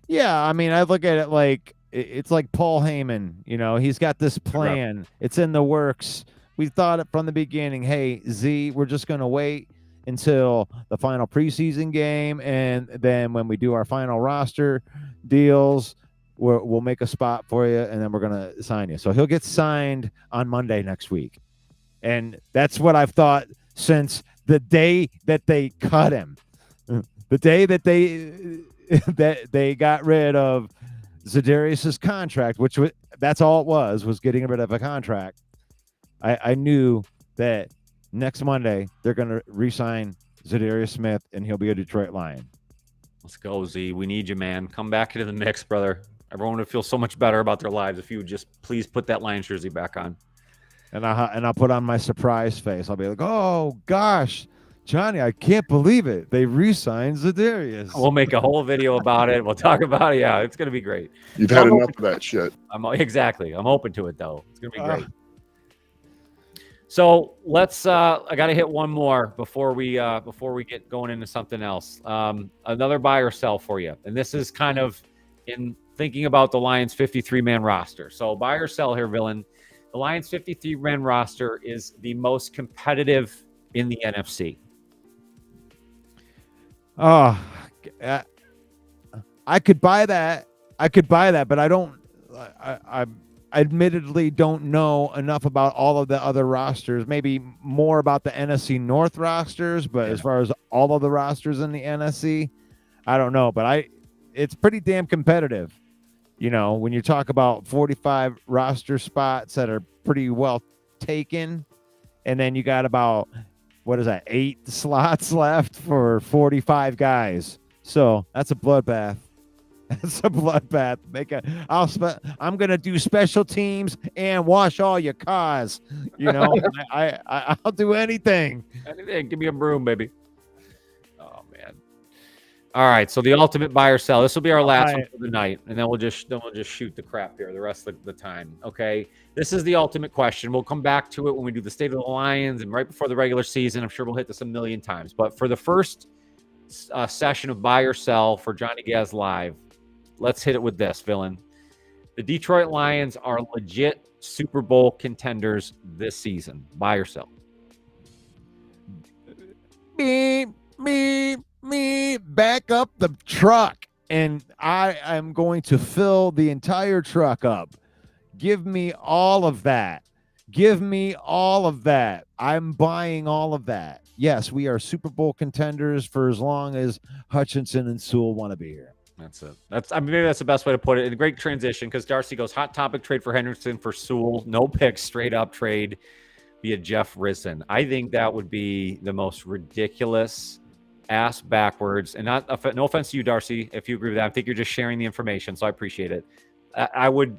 Speaker 3: Yeah, I mean, I look at it like it's like Paul Heyman. He's got this plan. It's in the works. We thought it from the beginning. Hey, Z, we're just going to wait. until the final preseason game, and then when we do our final roster deals, we'll make a spot for you, and then we're gonna sign you. So he'll get signed on Monday next week, and that's what I've thought since the day that they cut him, the day that they got rid of Za'Darius's contract, which that's all it was getting rid of a contract. I knew that next Monday they're going to re-sign Za'Darius Smith, and he'll be a Detroit Lion.
Speaker 1: Let's go, Z. We need you, man. Come back into the mix, brother. Everyone would feel so much better about their lives if you would just please put that Lions jersey back on.
Speaker 3: And I'll put on my surprise face. I'll be like, oh gosh, Johnny, I can't believe it. They re-signed Za'Darius.
Speaker 1: We'll make a whole video about it. We'll talk about it. Yeah, it's going to be great.
Speaker 4: You've had enough of that shit.
Speaker 1: Exactly. I'm open to it, though. It's going to be great. So let's. I got to hit one more before we get going into something else. Another buy or sell for you, and this is kind of in thinking about the Lions 53-man roster. So buy or sell here, villain. The Lions 53-man roster is the most competitive in the NFC.
Speaker 3: Oh, I could buy that. But I don't. I admittedly don't know enough about all of the other rosters. Maybe more about the NFC North rosters, but as far as all of the rosters in the NFC, I don't know. But it's pretty damn competitive. You know, when you talk about 45 roster spots that are pretty well taken, and then you got about 8 slots left for 45 guys. So that's a bloodbath. That's a bloodbath. I'm gonna do special teams and wash all your cars. You know, I'll do anything.
Speaker 1: Anything. Give me a broom, baby. Oh man. All right. So the ultimate buy or sell. This will be our last one for the night, and then we'll just shoot the crap here the rest of the time. Okay. This is the ultimate question. We'll come back to it when we do the State of the Lions and right before the regular season. I'm sure we'll hit this a million times. But for the first session of buy or sell for Johnny Gaz Live, let's hit it with this, villain. The Detroit Lions are legit Super Bowl contenders this season. Buy or sell?
Speaker 3: Me, back up the truck, and I am going to fill the entire truck up. Give me all of that. I'm buying all of that. Yes, we are Super Bowl contenders for as long as Hutchinson and Sewell want to be here.
Speaker 1: That's it. Maybe that's the best way to put it. And a great transition because Darcy goes hot topic trade for Henderson for Sewell. No picks, straight up trade via Jeff Risson. I think that would be the most ridiculous ass backwards. And no offense to you, Darcy, if you agree with that. I think you're just sharing the information, so I appreciate it. I would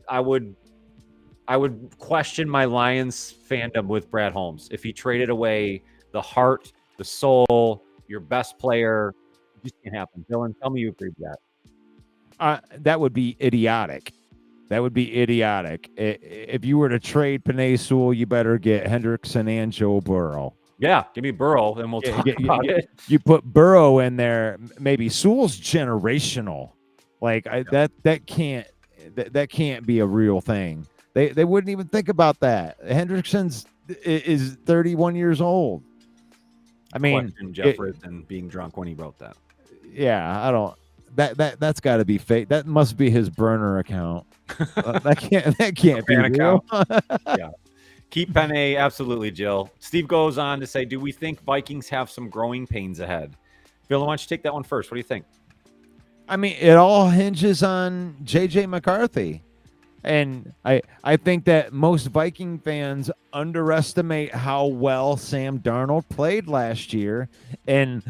Speaker 1: question my Lions fandom with Brad Holmes if he traded away the heart, the soul, your best player. It just can't happen. Dylan, tell me you agree with that.
Speaker 3: That would be idiotic. If you were to trade Penei Sewell, you better get Hendrickson and Joe Burrow.
Speaker 1: Yeah, give me Burrow, and we'll talk about it.
Speaker 3: You put Burrow in there. Maybe Sewell's generational. That can't be a real thing. They wouldn't even think about that. Hendrickson's is 31 years old. I mean,
Speaker 1: Jeff Risson being drunk when he wrote that.
Speaker 3: Yeah, I don't. That's got to be fake. That must be his burner account. That can't be real.
Speaker 1: Yeah. Keep Penei, absolutely, Jill. Steve goes on to say, do we think Vikings have some growing pains ahead? Bill, why don't you take that one first? What do you think?
Speaker 3: I mean, it all hinges on J.J. McCarthy. And I think that most Viking fans underestimate how well Sam Darnold played last year. And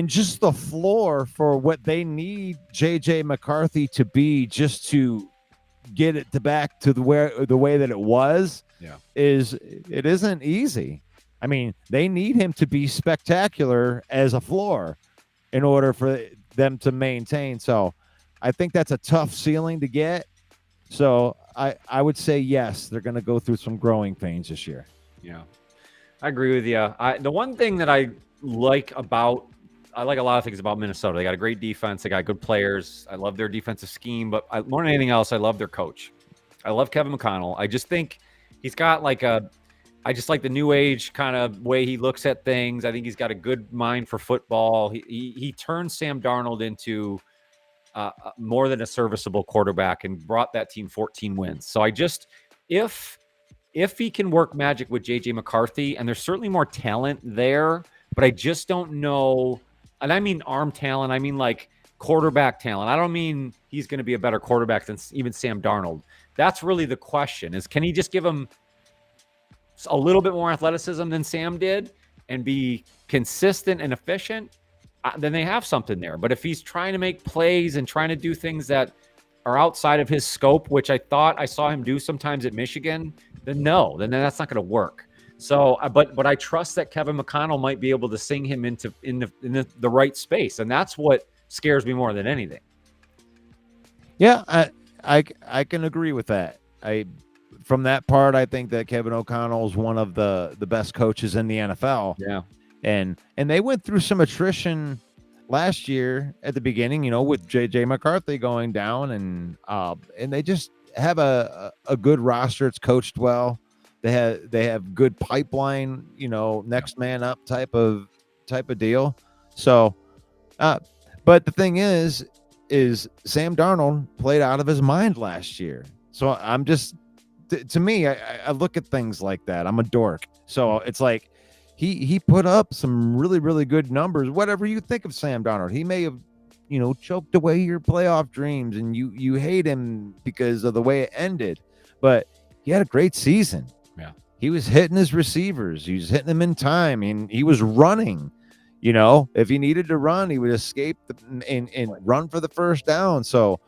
Speaker 3: just the floor for what they need J.J. McCarthy to be just to get it back to the way that it was it isn't easy. I mean, they need him to be spectacular as a floor in order for them to maintain. So I think that's a tough ceiling to get. So I would say, yes, they're going to go through some growing pains this year.
Speaker 1: Yeah, I agree with you. The one thing that I like a lot of things about Minnesota. They got a great defense. They got good players. I love their defensive scheme, but more than anything else, I love their coach. I love Kevin McConnell. I just think he's got I just like the new age kind of way he looks at things. I think he's got a good mind for football. He turned Sam Darnold into more than a serviceable quarterback and brought that team 14 wins. So I just, if he can work magic with JJ McCarthy, and there's certainly more talent there, but I just don't know. And I mean arm talent. I mean like quarterback talent. I don't mean he's going to be a better quarterback than even Sam Darnold. That's really the question, is can he just give him a little bit more athleticism than Sam did and be consistent and efficient? Then they have something there. But if he's trying to make plays and trying to do things that are outside of his scope, which I thought I saw him do sometimes at Michigan, then that's not going to work. So, but I trust that Kevin McConnell might be able to sing him into in the right space, and that's what scares me more than anything.
Speaker 3: Yeah, I can agree with that. From that part, I think that Kevin O'Connell is one of the best coaches in the NFL.
Speaker 1: Yeah,
Speaker 3: and they went through some attrition last year at the beginning, with JJ McCarthy going down, and they just have a good roster. It's coached well. They have good pipeline, next man up type of deal. So, but the thing is Sam Darnold played out of his mind last year. So I'm just, to me, I look at things like that. I'm a dork. So it's like he put up some really, really good numbers. Whatever you think of Sam Darnold, he may have, choked away your playoff dreams, and you hate him because of the way it ended. But he had a great season.
Speaker 1: Yeah.
Speaker 3: He was hitting his receivers. He was hitting them in time, and he was running. If he needed to run, he would escape and run for the first down. So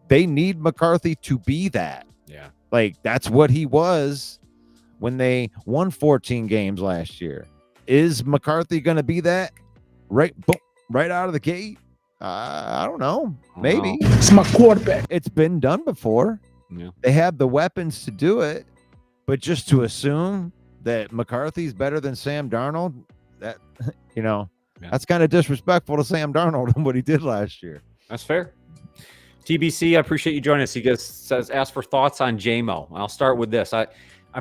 Speaker 3: they need McCarthy to be that.
Speaker 1: Yeah.
Speaker 3: Like, that's what he was when they won 14 games last year. Is McCarthy going to be that right out of the gate? I don't know. Maybe.
Speaker 2: It's my quarterback.
Speaker 3: It's been done before.
Speaker 1: Yeah.
Speaker 3: They have the weapons to do it, but just to assume that McCarthy's better than Sam Darnold, that, that's kind of disrespectful to Sam Darnold and what he did last year.
Speaker 1: That's fair. TBC, I appreciate you joining us. He says, ask for thoughts on JMO. I'll start with this. I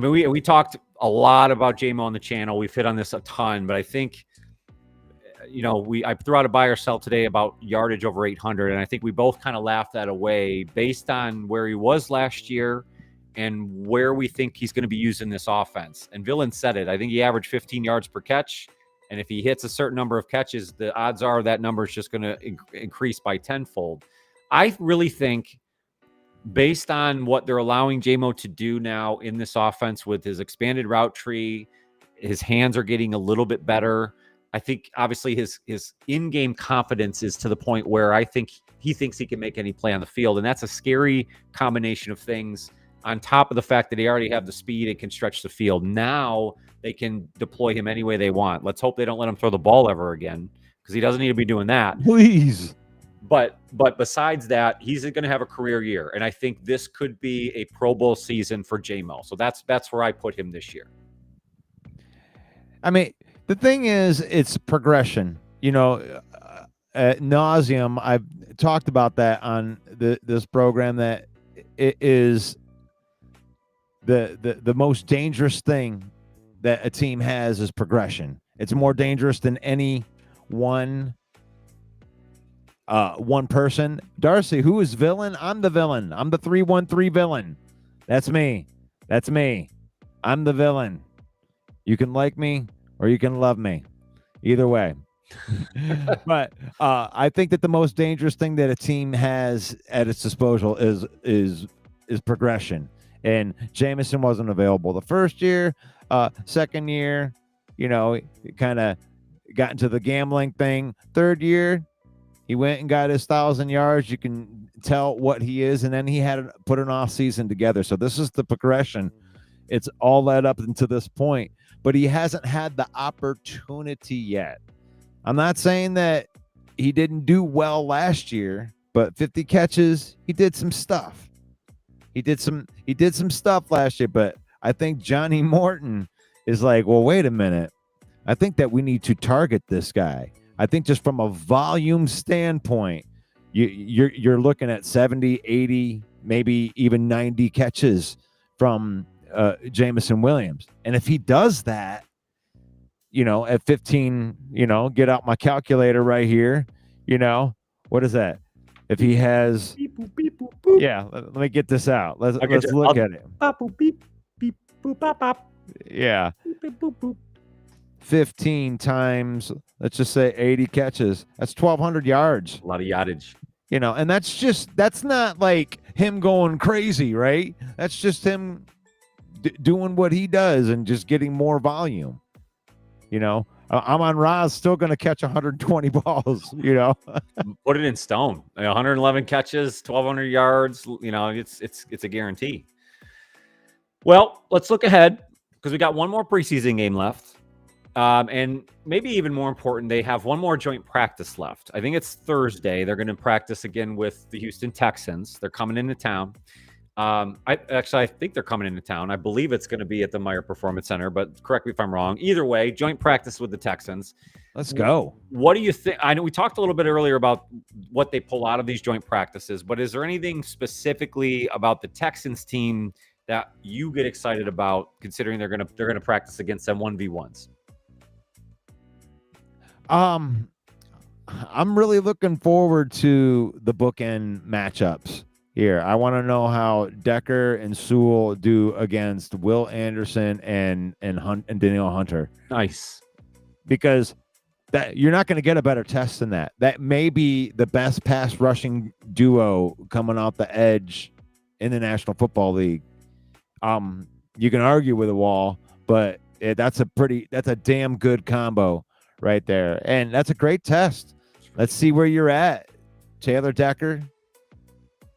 Speaker 1: mean, we talked a lot about JMO on the channel. We've hit on this a ton, but I think, I threw out a buy or sell today about yardage over 800, and I think we both kind of laughed that away based on where he was last year and where we think he's going to be used in this offense. And Villain said it. I think he averaged 15 yards per catch, and if he hits a certain number of catches, the odds are that number is just going to increase by tenfold. I really think, based on what they're allowing JMO to do now in this offense with his expanded route tree, his hands are getting a little bit better. I think obviously his in-game confidence is to the point where I think he thinks he can make any play on the field. And that's a scary combination of things, on top of the fact that they already have the speed and can stretch the field. Now they can deploy him any way they want. Let's hope they don't let him throw the ball ever again, because he doesn't need to be doing that.
Speaker 3: Please.
Speaker 1: But besides that, he's going to have a career year. And I think this could be a Pro Bowl season for JMO. So that's where I put him this year.
Speaker 3: I mean, the thing is, it's progression. Ad nauseum, I've talked about that on this program, that it is the most dangerous thing that a team has is progression. It's more dangerous than any one person. Darcy, who is villain? I'm the villain. I'm the 313 villain. That's me. I'm the villain. You can like me or you can love me. Either way. But I think that the most dangerous thing that a team has at its disposal is progression. And Jameson wasn't available the first year. Second year, kind of got into the gambling thing. Third year, he went and got his 1,000 yards. You can tell what he is. And then he had to put an off season together. So this is the progression. It's all led up into this point, but he hasn't had the opportunity yet. I'm not saying that he didn't do well last year, but 50 catches, he did some stuff. He did some stuff last year, but I think Johnny Morton is like, well, wait a minute. I think that we need to target this guy. I think just from a volume standpoint, you're looking at 70, 80, maybe even 90 catches from Jamison Williams. And if he does that, at 15, get out my calculator right here, what is that? If he has,
Speaker 1: Beep, boop, beep, boop, boop.
Speaker 3: yeah, let me get this out. Let's
Speaker 1: Okay,
Speaker 3: look at it.
Speaker 1: Bop, boop, beep, beep, boop, bop, bop.
Speaker 3: Yeah.
Speaker 1: Beep, beep, boop, boop.
Speaker 3: 15 times, let's just say 80 catches. That's 1,200 yards.
Speaker 1: A lot of yardage.
Speaker 3: And that's not like him going crazy, right? That's just him doing what he does and just getting more volume. Amon Ra's still going to catch 120 balls,
Speaker 1: Put it in stone. 111 catches, 1,200 yards. It's a guarantee. Well, let's look ahead because we got one more preseason game left. And maybe even more important, they have one more joint practice left. I think it's Thursday. They're going to practice again with the Houston Texans. They're coming into town. I think they're coming into town. I believe it's going to be at the Meyer Performance Center, but correct me if I'm wrong. Either way, joint practice with the Texans.
Speaker 3: Let's go.
Speaker 1: What do you think? I know we talked a little bit earlier about what they pull out of these joint practices, but is there anything specifically about the Texans team that you get excited about, considering they're going to practice against them 1v1s?
Speaker 3: I'm really looking forward to the bookend matchups here. I want to know how Decker and Sewell do against Will Anderson and Danielle Hunter.
Speaker 1: Nice.
Speaker 3: Because that you're not going to get a better test than that. That may be the best pass rushing duo coming off the edge in the National Football League. You can argue with a wall, but that's a damn good combo right there. And that's a great test. Let's see where you're at. Taylor Decker.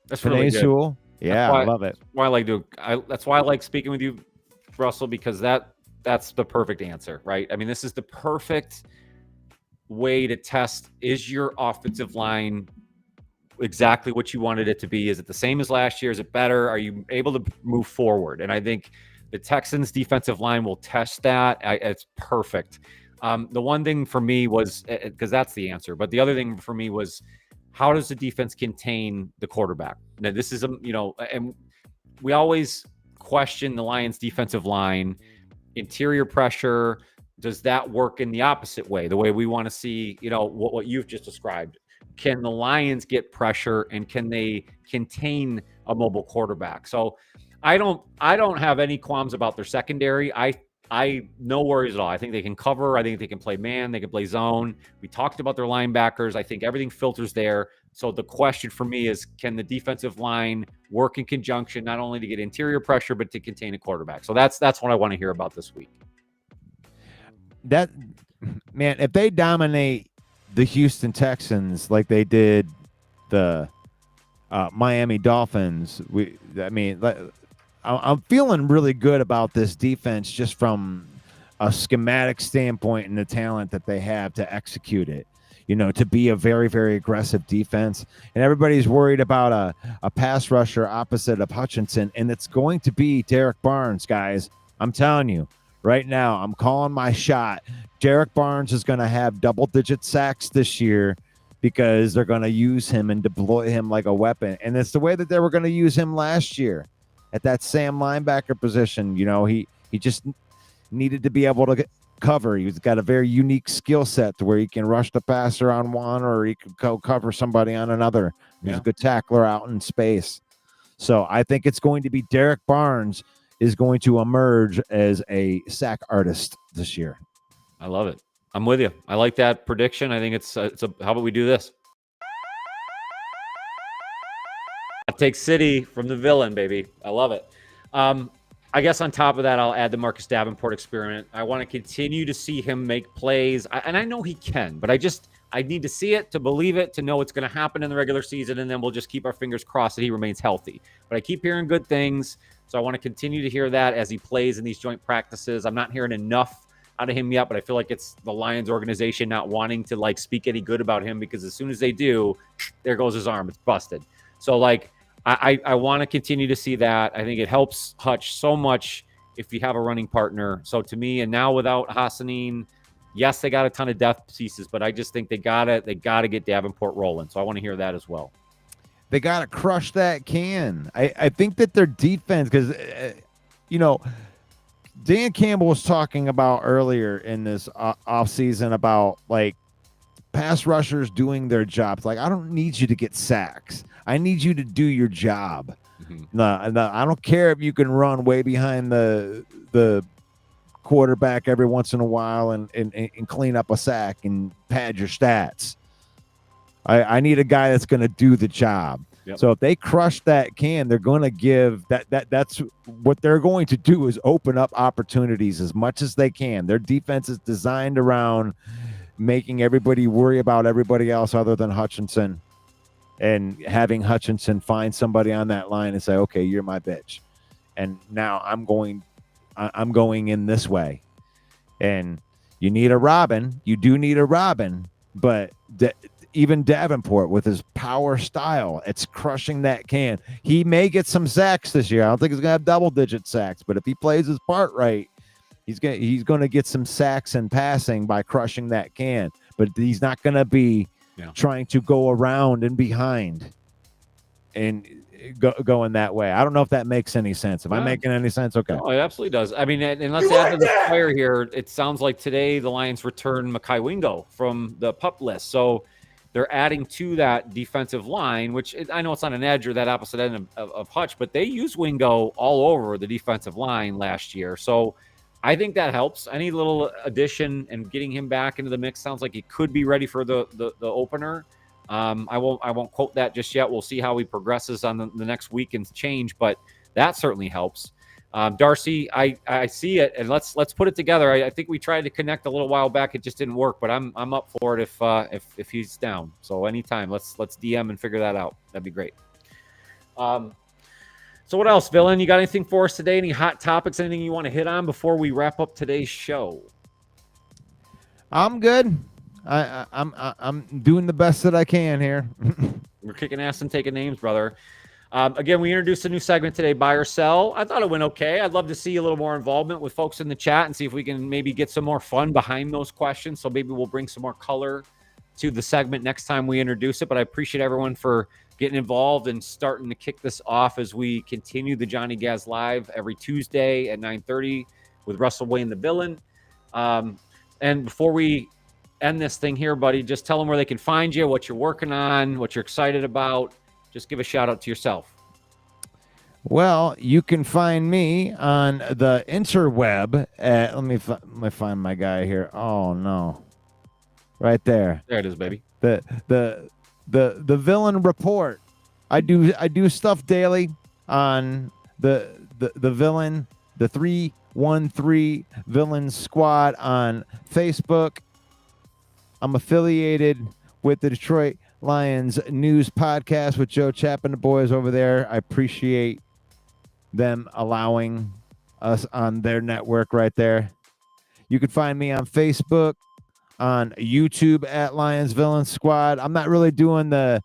Speaker 1: That's really good.
Speaker 3: Sewell. Yeah, I love it.
Speaker 1: That's why I like speaking with you, Russell, because that's the perfect answer, right? I mean, this is the perfect way to test, is your offensive line exactly what you wanted it to be? Is it the same as last year? Is it better? Are you able to move forward? And I think the Texans defensive line will test that. It's perfect. The one thing for me was, because that's the answer, but the other thing for me was, how does the defense contain the quarterback? Now, this is, and we always question the Lions defensive line, interior pressure. Does that work in the opposite way, the way we want to see, what you've just described? Can the Lions get pressure, and can they contain a mobile quarterback? So I don't have any qualms about their secondary. I no worries at all. I think they can cover. I think they can play man. They can play zone. We talked about their linebackers. I think everything filters there. So the question for me is, can the defensive line work in conjunction, not only to get interior pressure, but to contain a quarterback? So that's what I want to hear about this week.
Speaker 3: That, man, if they dominate the Houston Texans like they did the Miami Dolphins, I'm feeling really good about this defense just from a schematic standpoint and the talent that they have to execute it, to be a very, very aggressive defense. And everybody's worried about a pass rusher opposite of Hutchinson, and it's going to be Derek Barnes, guys. I'm telling you right now, I'm calling my shot. Derek Barnes is going to have double-digit sacks this year because they're going to use him and deploy him like a weapon. And it's the way that they were going to use him last year at that Sam linebacker position. He just needed to be able to cover. He's got a very unique skill set to where he can rush the passer on one, or he can go cover somebody on another. He's a good tackler out in space. So I think it's going to be Derek Barnes is going to emerge as a sack artist this year.
Speaker 1: I love it. I'm with you. I like that prediction. I think it's how about we do this? Take City from the villain, baby. I love it. I guess on top of that, I'll add the Marcus Davenport experiment. I want to continue to see him make plays. And I know he can, but I need to see it to believe it, to know it's going to happen in the regular season, and then we'll just keep our fingers crossed that he remains healthy. But I keep hearing good things, so I want to continue to hear that as he plays in these joint practices. I'm not hearing enough out of him yet, but I feel like it's the Lions organization not wanting to speak any good about him, because as soon as they do, there goes his arm. It's busted. So I want to continue to see that. I think it helps Hutch so much if you have a running partner. So to me, and now without Hassanin, yes, they got a ton of depth pieces, but I just think they gotta get Davenport rolling. So I want to hear that as well. They
Speaker 3: gotta crush that can. I think that their defense, because Dan Campbell was talking about earlier in this offseason about like pass rushers doing their jobs. Like, I don't need you to get sacks. I need you to do your job. No, I don't care if you can run way behind the quarterback every once in a while and clean up a sack and pad your stats. I need a guy that's going to do the job. Yep. So if they crush that can, they're going to give that's what they're going to do is open up opportunities as much as they can. Their defense is designed around making everybody worry about everybody else other than Hutchinson, and having Hutchinson find somebody on that line and say, okay, you're my bitch. And now I'm going in this way. And you need a Robin. You do need a Robin, but even Davenport with his power style, it's crushing that can. He may get some sacks this year. I don't think he's going to have double-digit sacks, but if he plays his part right, he's going to get some sacks and passing by crushing that can. But he's not going to be trying to go around and behind and going that way. I don't know if that makes any sense. Am I making any sense? Okay.
Speaker 1: No, it absolutely does. I mean, and let's add to the player here. It sounds like today the Lions return Mekhi Wingo from the PUP list. So they're adding to that defensive line, which I know it's on an edge or that opposite end of Hutch, but they used Wingo all over the defensive line last year. So I think that helps. Any little addition and getting him back into the mix sounds like he could be ready for the opener. I won't quote that just yet. We'll see how he progresses on the next week and change, but that certainly helps. Darcy, I see it, and let's put it together. I think we tried to connect a little while back. It just didn't work, but I'm up for it if he's down. So anytime, let's DM and figure that out. That'd be great. So what else, Villain? You got anything for us today? Any hot topics? Anything you want to hit on before we wrap up today's show?
Speaker 3: I'm good. I'm doing the best that I can here.
Speaker 1: We're kicking ass and taking names, brother. Again, we introduced a new segment today, Buy or Sell. I thought it went okay. I'd love to see a little more involvement with folks in the chat and see if we can maybe get some more fun behind those questions. So maybe we'll bring some more color to the segment next time we introduce it. But I appreciate everyone for getting involved and starting to kick this off as we continue the Johnny Gaz Live every Tuesday at 9:30 with Russell Wayne, the Villain. And before we end this thing here, buddy, just tell them where they can find you, what you're working on, what you're excited about. Just give a shout out to yourself.
Speaker 3: Well, you can find me on the interweb at, let me find my guy here. Oh no. Right there.
Speaker 1: There it is, baby.
Speaker 3: The Villain Report. I do stuff daily on the Villain, the 313 Villain Squad on Facebook. I'm affiliated with the Detroit Lions News Podcast with Joe Chapp and the boys over there. I appreciate them allowing us on their network right there. You can find me on Facebook, on YouTube at Lions Villain Squad. I'm not really doing the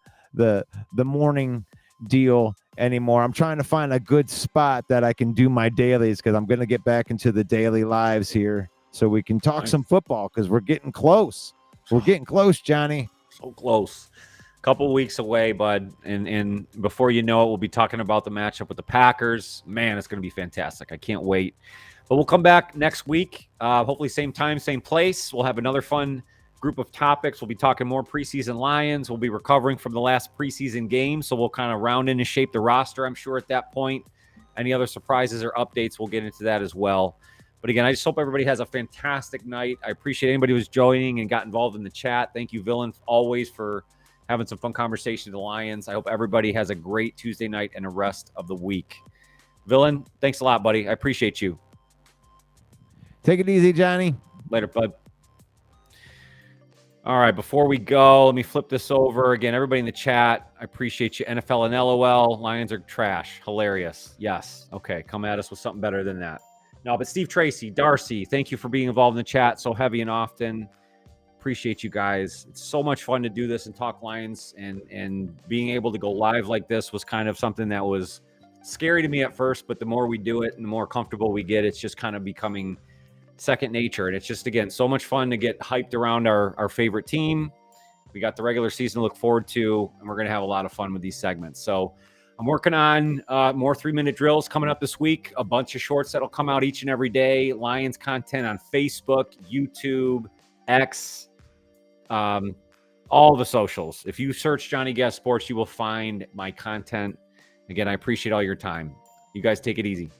Speaker 3: morning deal anymore. I'm trying to find a good spot that I can do my dailies because I'm going to get back into the daily lives here so we can talk some football because we're getting close. We're getting close, Johnny.
Speaker 1: So close. A couple weeks away, bud. And before you know it, we'll be talking about the matchup with the Packers. Man, it's going to be fantastic. I can't wait. But we'll come back next week. Hopefully same time, same place. We'll have another fun group of topics. We'll be talking more preseason Lions. We'll be recovering from the last preseason game. So we'll kind of round in and shape the roster, I'm sure, at that point. Any other surprises or updates, we'll get into that as well. But again, I just hope everybody has a fantastic night. I appreciate anybody who's joining and got involved in the chat. Thank you, Villain, always for having some fun conversation with the Lions. I hope everybody has a great Tuesday night and the rest of the week. Villain, thanks a lot, buddy. I appreciate you.
Speaker 3: Take it easy, Johnny.
Speaker 1: Later, bud. All right, before we go, let me flip this over. Again, everybody in the chat, I appreciate you. NFL and LOL, Lions are trash. Hilarious. Yes. Okay, come at us with something better than that. No, but Steve Tracy, Darcy, thank you for being involved in the chat so heavy and often. Appreciate you guys. It's so much fun to do this and talk Lions, and being able to go live like this was kind of something that was scary to me at first, but the more we do it and the more comfortable we get, it's just kind of becoming second nature. And it's just, again, so much fun to get hyped around our favorite team. We got the regular season to look forward to, and we're going to have a lot of fun with these segments. So I'm working on more 3-minute drills coming up this week. A bunch of shorts that'll come out each and every day. Lions content on Facebook, YouTube, X, all the socials. If you search Johnny Gaz Sports, you will find my content. Again, I appreciate all your time. You guys take it easy.